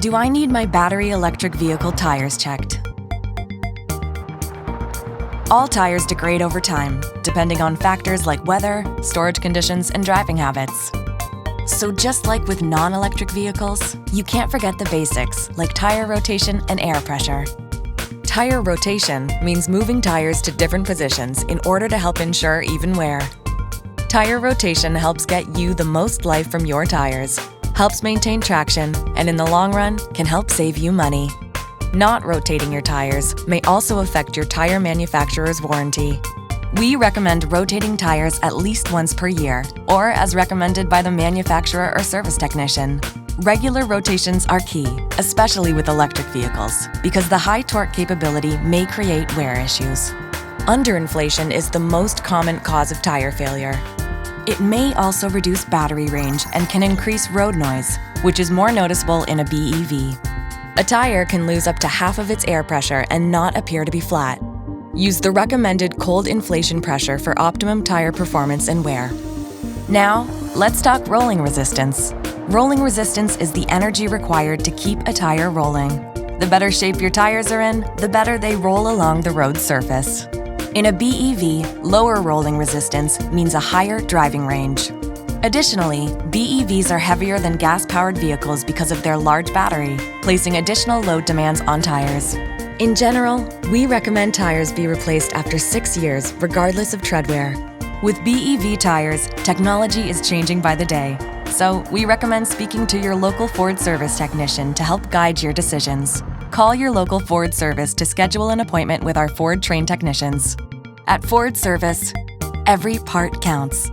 Do I need my battery electric vehicle tires checked? All tires degrade over time, depending on factors like weather, storage conditions, and driving habits. So just like with non-electric vehicles, you can't forget the basics like tire rotation and air pressure. Tire rotation means moving tires to different positions in order to help ensure even wear. Tire rotation helps get you the most life from your tires, helps maintain traction, and in the long run, can help save you money. Not rotating your tires may also affect your tire manufacturer's warranty. We recommend rotating tires at least once per year, or as recommended by the manufacturer or service technician. Regular rotations are key, especially with electric vehicles, because the high torque capability may create wear issues. Underinflation is the most common cause of tire failure. It may also reduce battery range and can increase road noise, which is more noticeable in a BEV. A tire can lose up to half of its air pressure and not appear to be flat. Use the recommended cold inflation pressure for optimum tire performance and wear. Now, let's talk rolling resistance. Rolling resistance is the energy required to keep a tire rolling. The better shape your tires are in, the better they roll along the road surface. In a BEV, lower rolling resistance means a higher driving range. Additionally, BEVs are heavier than gas-powered vehicles because of their large battery, placing additional load demands on tires. In general, we recommend tires be replaced after 6 years, regardless of tread wear. With BEV tires, technology is changing by the day, so we recommend speaking to your local Ford service technician to help guide your decisions. Call your local Ford service to schedule an appointment with our Ford trained technicians. At Ford Service, every part counts.